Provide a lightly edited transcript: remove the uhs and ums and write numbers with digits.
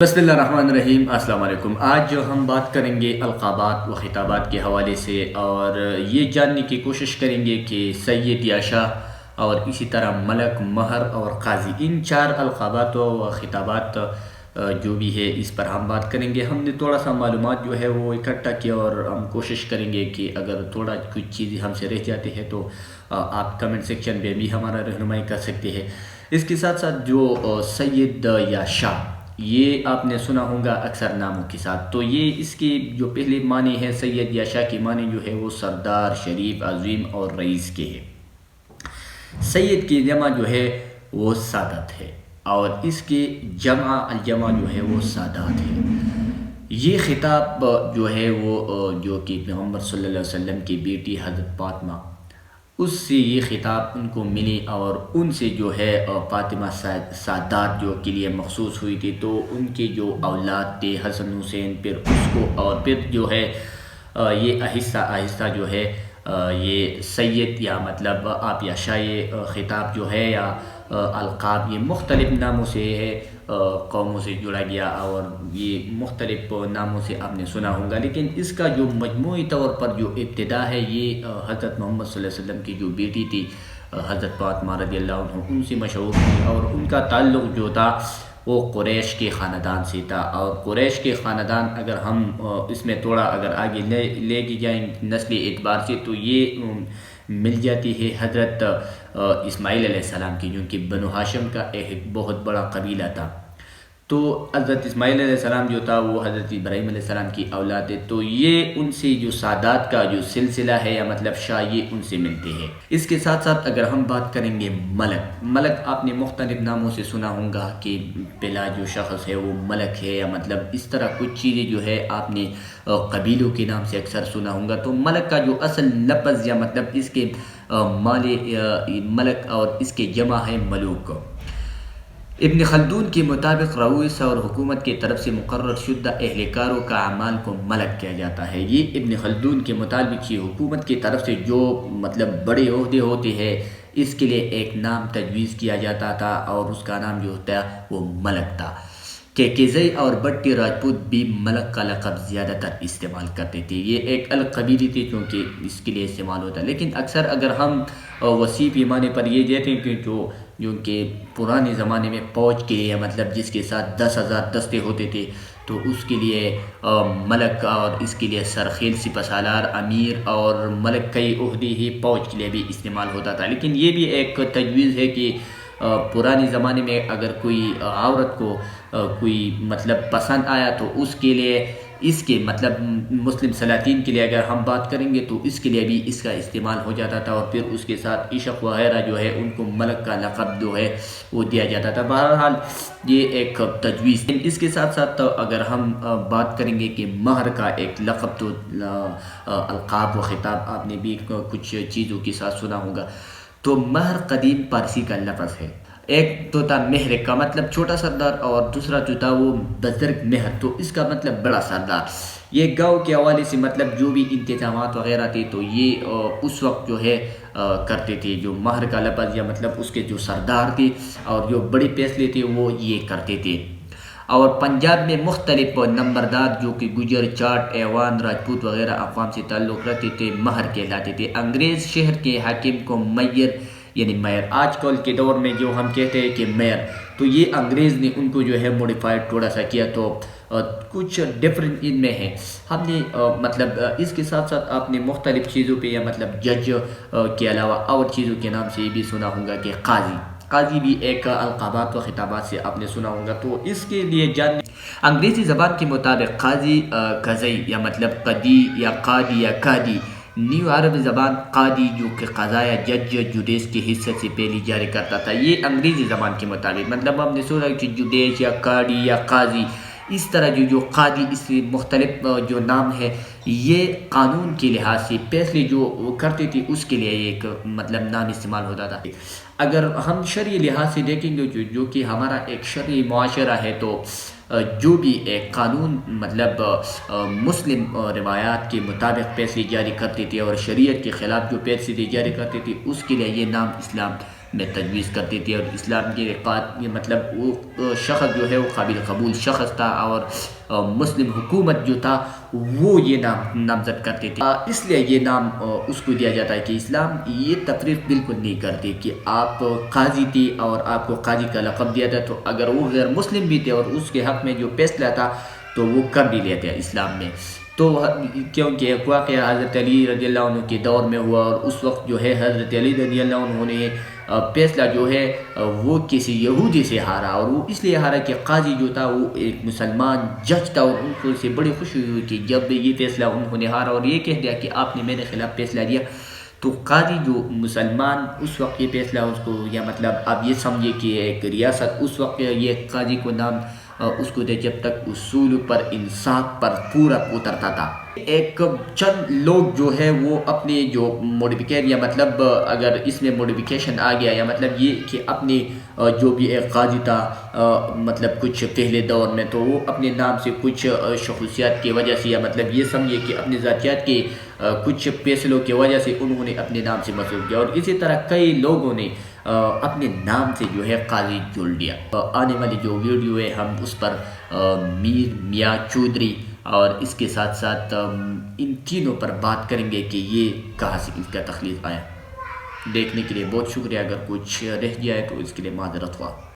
بسم اللہ الرحمن الرحیم۔ السلام علیکم۔ آج جو ہم بات کریں گے القابات و خطابات کے حوالے سے، اور یہ جاننے کی کوشش کریں گے کہ سید یا شاہ اور اسی طرح ملک، مہر اور قاضی، ان چار القابات و خطابات جو بھی ہے اس پر ہم بات کریں گے۔ ہم نے تھوڑا سا معلومات جو ہے وہ اکٹھا کیا، اور ہم کوشش کریں گے کہ اگر تھوڑا کچھ چیزیں ہم سے رہ جاتی ہے تو آپ کمنٹ سیکشن میں بھی ہمارا رہنمائی کر سکتے ہیں۔ اس کے ساتھ ساتھ جو سید یا شاہ، یہ آپ نے سنا ہوگا اکثر ناموں کے ساتھ، تو یہ اس کی جو پہلے معنی ہے سید یا شاہ کی معنی جو ہے وہ سردار، شریف، عظیم اور رئیس کے ہے۔ سید کی جمع جو ہے وہ سادت ہے، اور اس کی الجمع جو ہے وہ سادات ہے۔ یہ خطاب جو ہے وہ جو کہ پیغمبر صلی اللہ علیہ وسلم کی بیٹی حضرت فاطمہ، اس سے یہ خطاب ان کو ملی، اور ان سے جو ہے فاطمہ سادات جو کے لیے مخصوص ہوئی تھی، تو ان کے جو اولاد تھے حسن حسین، پھر اس کو اور پھر جو ہے یہ آہستہ آہستہ جو ہے یہ سید یا مطلب آپ یا شاہ خطاب جو ہے یا القاب، یہ مختلف ناموں سے ہے، قوموں سے جڑا گیا، اور یہ مختلف ناموں سے آپ نے سنا ہوگا، لیکن اس کا جو مجموعی طور پر جو ابتدا ہے یہ حضرت محمد صلی اللہ علیہ وسلم کی جو بیٹی تھی حضرت فاطمہ رضی اللہ عنہ، ان سے مشہور تھی، اور ان کا تعلق جو تھا وہ قریش کے خاندان سے تھا۔ اور قریش کے خاندان اگر ہم اس میں تھوڑا اگر آگے لے کے جائیں نسلی اعتبار سے، تو یہ مل جاتی ہے حضرت اسماعیل علیہ السلام کی، جو کہ بنو ہاشم کا ایک بہت بڑا قبیلہ تھا۔ تو حضرت اسماعیل علیہ السلام جو تھا وہ حضرت ابراہیم علیہ السلام کی اولاد ہے، تو یہ ان سے جو سادات کا جو سلسلہ ہے یا مطلب شاہ، یہ ان سے ملتے ہیں۔ اس کے ساتھ ساتھ اگر ہم بات کریں گے ملک آپ نے مختلف ناموں سے سنا ہوگا کہ پہلا جو شخص ہے وہ ملک ہے، یا مطلب اس طرح کچھ چیزیں جو ہے آپ نے قبیلوں کے نام سے اکثر سنا ہوگا۔ تو ملک کا جو اصل لفظ یا مطلب اس کے ملک اور اس کے جمع ہے ملوک۔ ابن خلدون کے مطابق رئیس اور حکومت کی طرف سے مقرر شدہ اہلکاروں کا اعمال کو ملک کیا جاتا ہے۔ یہ ابن خلدون کے مطابق یہ حکومت کی طرف سے جو مطلب بڑے عہدے ہوتے ہیں، اس کے لیے ایک نام تجویز کیا جاتا تھا، اور اس کا نام جو ہوتا ہے وہ ملک تھا۔ کہ کیزئی اور بٹی راجپوت بھی ملک کا لقب زیادہ تر استعمال کرتے تھے۔ یہ ایک الگ قبیلی تھی کیونکہ اس کے لیے استعمال ہوتا ہے، لیکن اکثر اگر ہم وسیع پیمانے پر یہ دیتے ہیں کہ جو کہ پرانے زمانے میں فوج کے لیے مطلب جس کے ساتھ 10,000 دستے ہوتے تھے، تو اس کے لیے ملک اور اس کے لیے سرخیل، سپہ سالار، امیر اور ملک کئی عہدے ہی فوج کے لیے بھی استعمال ہوتا تھا۔ لیکن یہ بھی ایک تجویز ہے کہ پرانے زمانے میں اگر کوئی عورت کو کوئی مطلب پسند آیا تو اس کے لیے اس کے مطلب مسلم سلاطین کے لیے اگر ہم بات کریں گے تو اس کے لیے بھی اس کا استعمال ہو جاتا تھا، اور پھر اس کے ساتھ عشق وغیرہ جو ہے ان کو ملک کا لقب جو ہے وہ دیا جاتا تھا۔ بہرحال یہ ایک تجویز۔ اس کے ساتھ ساتھ اگر ہم بات کریں گے کہ مہر کا ایک لقب، تو القاب و خطاب آپ نے بھی کچھ چیزوں کے ساتھ سنا ہوگا۔ تو مہر قدیم پارسی کا لفظ ہے۔ ایک تو تھا مہر کا مطلب چھوٹا سردار، اور دوسرا جو تھا وہ بزرگ مہر، تو اس کا مطلب بڑا سردار۔ یہ گاؤں کے حوالے سے مطلب جو بھی انتظامات وغیرہ تھے تو یہ اس وقت جو ہے کرتے تھے۔ جو مہر کا لفظ یا مطلب اس کے جو سردار تھے اور جو بڑے فیصلے تھے وہ یہ کرتے تھے۔ اور پنجاب میں مختلف نمبردار جو کہ گجر، جاٹ، ایوان، راجپوت وغیرہ اقوام سے تعلق رکھتے تھے مہر کہلاتے تھے۔ انگریز شہر کے حاکم کو میئر یعنی میئر، آج کل کے دور میں جو ہم کہتے ہیں کہ میئر، تو یہ انگریز نے ان کو جو ہے موڈیفائڈ تھوڑا سا کیا، تو کچھ ڈفرینٹ ان میں ہے۔ ہم نے مطلب اس کے ساتھ ساتھ آپ نے مختلف چیزوں پہ یا مطلب جج کے علاوہ اور چیزوں کے نام سے یہ بھی سنا ہوگا کہ قاضی بھی ایک القابات و خطابات سے آپ نے سنا ہوگا۔ تو اس کے لیے انگریزی زبان کے مطابق قاضی قضی یا مطلب قدی یا قاضی یا قادی، نیو عربی زبان قاضی جو کہ قضا یا جج جوڈیس کے حصے سے پہلی جاری کرتا تھا۔ یہ انگریزی زبان کے مطابق مطلب ہم نے سنا کہ جوڈیس یا قاضی یا قاضی، اس طرح جو قاضی، اس کے مختلف جو نام ہے، یہ قانون کے لحاظ سے فیصلے جو کرتے تھے اس کے لیے ایک مطلب نام استعمال ہوتا تھا۔ اگر ہم شرعی لحاظ سے دیکھیں گے جو کہ ہمارا ایک شرعی معاشرہ ہے، تو جو بھی ایک قانون مطلب مسلم روایات کے مطابق فیصلے جاری کرتے تھے اور شریعت کے خلاف جو فیصلے جاری کرتے تھے اس کے لیے یہ نام اسلام میں تجویز کرتے تھے، اور اسلام کے مطلب وہ شخص جو ہے وہ قابل قبول شخص تھا، اور مسلم حکومت جو تھا وہ یہ نام نامزد کرتے تھے۔ اس لیے یہ نام اس کو دیا جاتا ہے کہ اسلام یہ تفریق بالکل نہیں کرتے کہ آپ قاضی تھے اور آپ کو قاضی کا لقب دیا تھا، تو اگر وہ غیر مسلم بھی تھے اور اس کے حق میں جو فیصلہ تھا تو وہ کر بھی لیتے ہیں اسلام میں۔ تو کیونکہ ایک واقعہ حضرت علی رضی اللہ عنہ کے دور میں ہوا، اور اس وقت جو ہے حضرت علی رضی اللہ عنہ نے فیصلہ جو ہے وہ کسی یہودی سے ہارا، اور وہ اس لیے ہارا کہ قاضی جو تھا وہ ایک مسلمان جج تھا، اور ان کو سے بڑی خوشی ہوئی کہ جب یہ فیصلہ انہوں نے ہارا اور یہ کہہ دیا کہ آپ نے میرے خلاف فیصلہ دیا، تو قاضی جو مسلمان اس وقت یہ فیصلہ اس کو، یا مطلب آپ یہ سمجھے کہ ایک ریاست اس وقت یہ قاضی کو نام اس کو دے جب تک اصول پر انصاف پر پورا اترتا تھا۔ ایک چند لوگ جو ہے وہ اپنے جو موڈیفیکیشن، یا مطلب اگر اس میں موڈیفیکیشن آ گیا، یا مطلب یہ کہ اپنے جو بھی ایک قاضی تھا مطلب کچھ پہلے دور میں، تو وہ اپنے نام سے کچھ خصوصیات کی وجہ سے، یا مطلب یہ سمجھے کہ اپنے ذاتیات کے کچھ فیصلوں کی وجہ سے انہوں نے اپنے نام سے منسوب کیا، اور اسی طرح کئی لوگوں نے اپنے نام سے جو ہے قاضی جوڑ لیا۔ آنے والی جو ویڈیو ہے ہم اس پر میر میاں چودھری اور اس کے ساتھ ساتھ ان تینوں پر بات کریں گے کہ یہ کہاں سے اس کا تخلیق آیا۔ دیکھنے کے لیے بہت شکریہ، اگر کچھ رہ جائے تو اس کے لیے معذرت خواہ۔